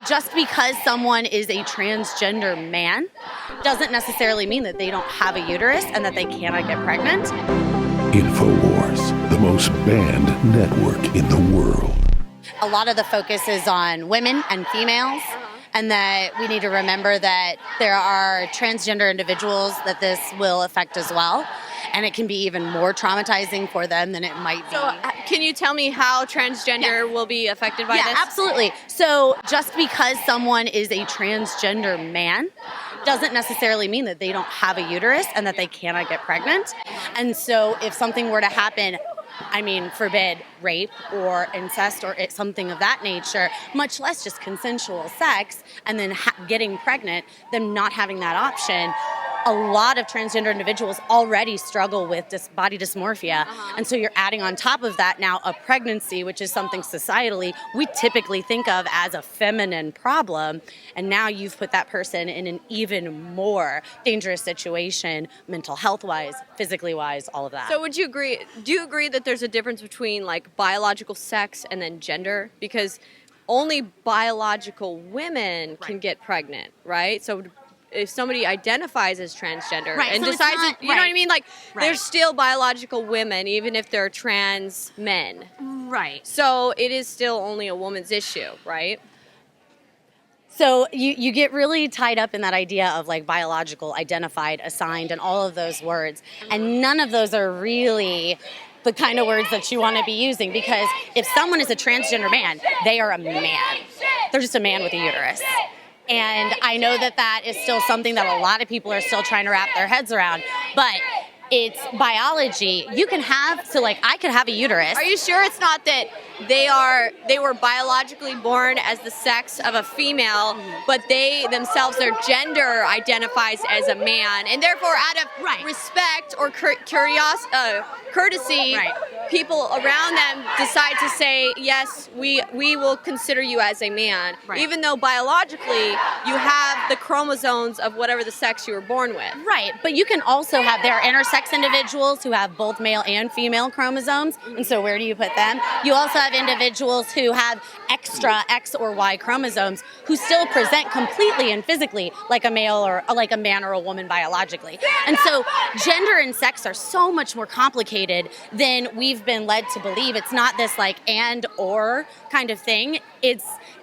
Just because someone is a transgender man doesn't necessarily mean that they don't have a uterus and that they cannot get pregnant. Infowars, the most banned network in the world. A lot of the focus is on women and females, and that we need to remember that there are transgender individuals that this will affect as well, and it can be even more traumatizing for them than it might be. So can you tell me how transgender will be affected by this? Yeah, absolutely. So just because someone is a transgender man doesn't necessarily mean that they don't have a uterus and that they cannot get pregnant. And so if something were to happen, forbid rape or incest or something of that nature, much less just consensual sex, and then getting pregnant, them not having that option. A lot of transgender individuals already struggle with body dysmorphia. And so you're adding on top of that now a pregnancy, which is something societally we typically think of as a feminine problem. And now you've put that person in an even more dangerous situation, mental health-wise, physically-wise, all of that. So do you agree that there's a difference between like biological sex and then gender? Because only biological women can get pregnant, right? So if somebody identifies as transgender and so decides, you know what I mean? Like, there's still biological women, even if they're trans men. Right. So it is still only a woman's issue, right? So you get really tied up in that idea of like biological, identified, assigned, and all of those words. And none of those are really the kind of words that you want to be using, because if someone is a transgender man, they are a man. They're just a man with a uterus. And I know that is still something that a lot of people are still trying to wrap their heads around, but it's biology. You can have, I could have a uterus. Are you sure it's not that they were biologically born as the sex of a female, but they themselves, their gender identifies as a man, and therefore out of respect or courtesy, people around them decide to say, yes, we will consider you as a man, even though biologically you have the chromosomes of whatever the sex you were born with. Right, but you can also have, there are intersex individuals who have both male and female chromosomes, and so where do you put them? You also have individuals who have extra X or Y chromosomes who still present completely and physically like a male or like a man or a woman biologically. And so gender and sex are so much more complicated than we've been led to believe. It's not this like and or kind of thing.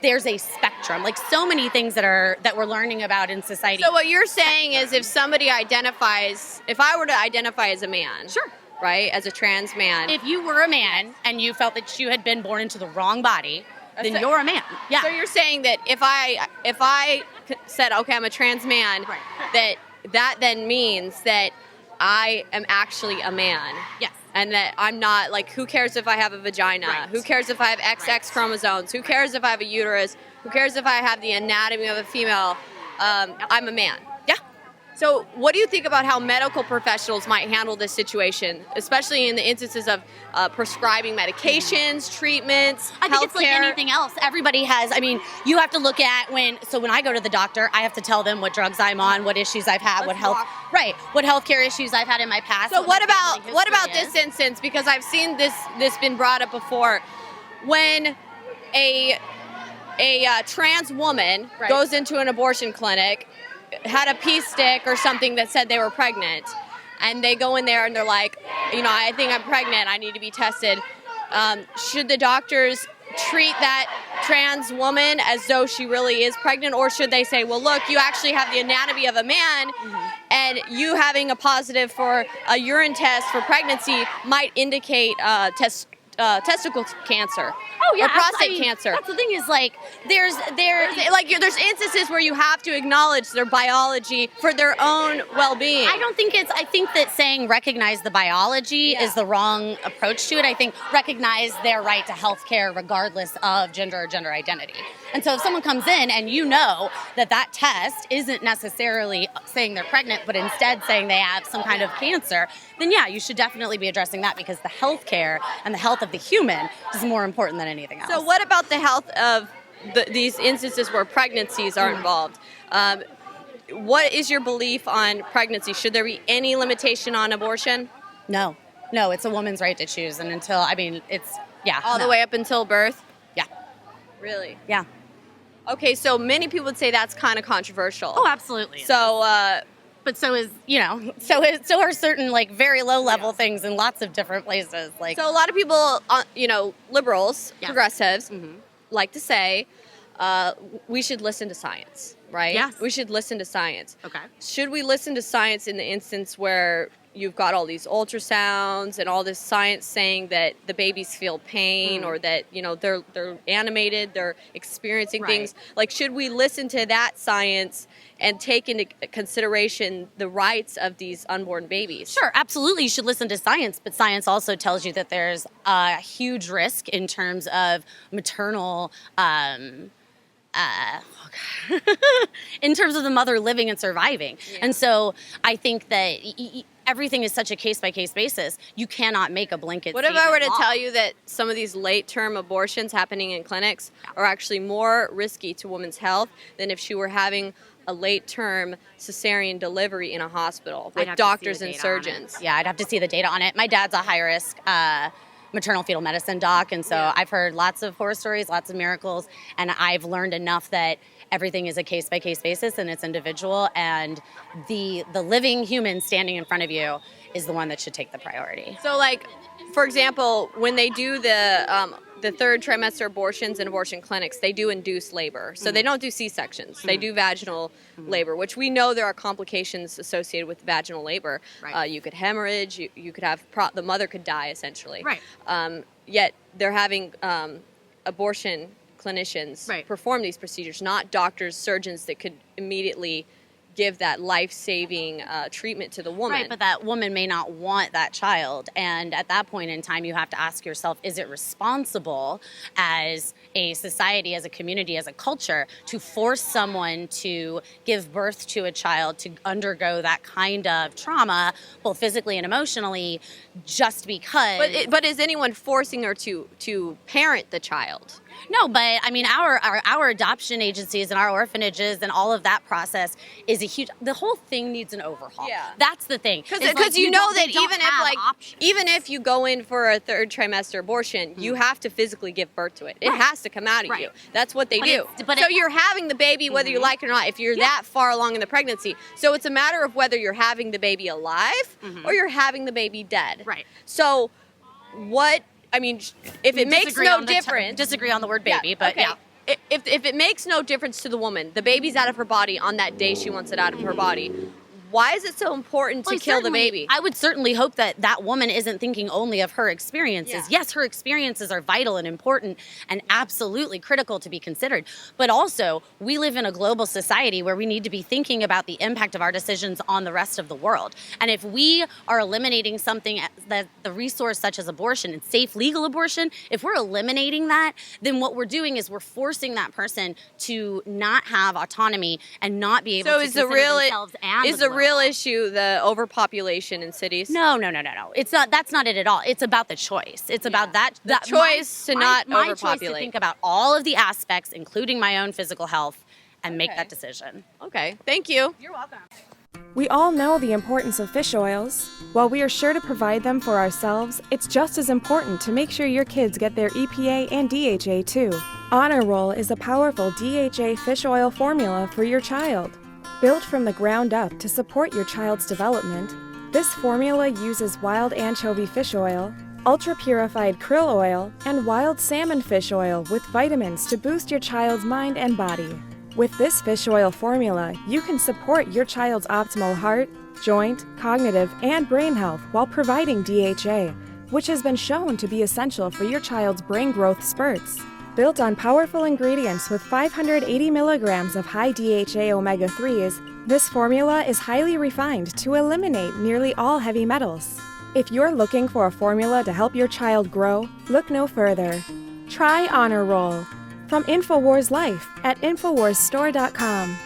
There's a spectrum, like so many things that we're learning about in society. So what you're saying is if I were to identify as a man. Sure. Right, as a trans man. If you were a man and you felt that you had been born into the wrong body, then you're a man. Yeah. So you're saying that if I said, okay, I'm a trans man, that then means that I am actually a man. Yes. And that I'm not, like, who cares if I have a vagina? Right. Who cares if I have XX chromosomes? Who cares if I have a uterus? Who cares if I have the anatomy of a female? I'm a man. Yeah. So what do you think about how medical professionals might handle this situation, especially in the instances of prescribing medications, treatments, I think it's like anything else. Everybody has, you have to look at when I go to the doctor, I have to tell them what drugs I'm on, what issues I've had, what healthcare issues I've had in my past. So what about this instance? Because I've seen this been brought up before. When a trans woman goes into an abortion clinic, had a pee stick or something that said they were pregnant, and they go in there and they're like, I think I'm pregnant, I need to be tested. Should the doctors treat that trans woman as though she really is pregnant, or should they say, well, look, you actually have the anatomy of a man, and you having a positive for a urine test for pregnancy might indicate testicle cancer. Oh yeah, or prostate cancer. That's the thing is there's instances where you have to acknowledge their biology for their own well-being. I think that saying recognize the biology is the wrong approach to it. I think recognize their right to health care regardless of gender or gender identity. And so if someone comes in and you know that test isn't necessarily saying they're pregnant, but instead saying they have some kind of cancer, then yeah, you should definitely be addressing that, because the health care and the health of the human is more important than anything else. So what about the health of these instances where pregnancies are involved? What is your belief on pregnancy? Should there be any limitation on abortion? No, it's a woman's right to choose, and all the way up until birth? Yeah. Really? Yeah. Okay, so many people would say that's kind of controversial. Oh, absolutely. So, but so are certain like very low level things in lots of different places. Like, so a lot of people, liberals, Yes. progressives, like to say we should listen to science, right? Yes. We should listen to science. okay. Should we listen to science in the instance where you've got all these ultrasounds and all this science saying that the babies feel pain or that, they're animated, they're experiencing Right. things? Like, should we listen to that science and take into consideration the rights of these unborn babies? Sure, absolutely. You should listen to science, but science also tells you that there's a huge risk in terms of maternal, in terms of the mother living and surviving. Yeah. And so I think that everything is such a case-by-case basis. You cannot make a blanket What if I were to statement law. tell you that some of these late-term abortions happening in clinics are actually more risky to women's health than if she were having a late-term cesarean delivery in a hospital I'd with have to see doctors the and data on it. surgeons? Yeah, I'd have to see the data on it. My dad's a high-risk maternal fetal medicine doc, and so I've heard lots of horror stories, lots of miracles, and I've learned enough that everything is a case-by-case basis and it's individual, and the living human standing in front of you is the one that should take the priority. So, like, for example, when they do the third trimester abortions in abortion clinics, they do induce labor. So they don't do C-sections. They do vaginal labor, which we know there are complications associated with vaginal labor. Right. You could hemorrhage. You could have the mother could die essentially. Right. Yet they're having abortion clinicians Right. perform these procedures, not doctors, surgeons that could immediately give that life-saving treatment to the woman. Right, but that woman may not want that child. And at that point in time, you have to ask yourself, is it responsible as a society, as a community, as a culture to force someone to give birth to a child to undergo that kind of trauma, both physically and emotionally, just because... But is anyone forcing her to parent the child? No, but I mean, our adoption agencies and our orphanages and all of that process is a huge. The whole thing needs an overhaul. Yeah. That's the thing. Because It's you know that they don't have options. even if you go in for a third trimester abortion, you have to physically give birth to it. It Right. has to come out of Right. you. That's what they But do. it's- So you're having the baby whether you like it or not. If you're that far along in the pregnancy, so it's a matter of whether you're having the baby alive or you're having the baby dead. Right. So what? I mean, if it makes Disagree no on the difference. disagree on the word baby, Yeah, but okay. yeah. If it makes no difference to the woman, the baby's out of her body on that day she wants it out of her body. Why is it so important to Well, kill the certainly, baby? I would certainly hope that that woman isn't thinking only of her experiences. Yeah. Yes, her experiences are vital and important and absolutely critical to be considered. But also, we live in a global society where we need to be thinking about the impact of our decisions on the rest of the world. And if we are eliminating something, that the resource such as abortion and safe legal abortion, if we're eliminating that, then what we're doing is we're forcing that person to not have autonomy and not be able So to is the consider real themselves and is the the real issue the overpopulation in cities? No. It's not. That's not it at all. It's about the choice. It's about that choice to not my choice to overpopulate. think about all of the aspects, including my own physical health, and make that decision. Okay. Thank you. You're welcome. We all know the importance of fish oils. While we are sure to provide them for ourselves, it's just as important to make sure your kids get their EPA and DHA too. Honor Roll is a powerful DHA fish oil formula for your child. Built from the ground up to support your child's development, this formula uses wild anchovy fish oil, ultra-purified krill oil, and wild salmon fish oil with vitamins to boost your child's mind and body. With this fish oil formula, you can support your child's optimal heart, joint, cognitive, and brain health while providing DHA, which has been shown to be essential for your child's brain growth spurts. Built on powerful ingredients with 580 milligrams of high DHA omega-3s, this formula is highly refined to eliminate nearly all heavy metals. If you're looking for a formula to help your child grow, look no further. Try Honor Roll from Infowars Life at InfowarsStore.com.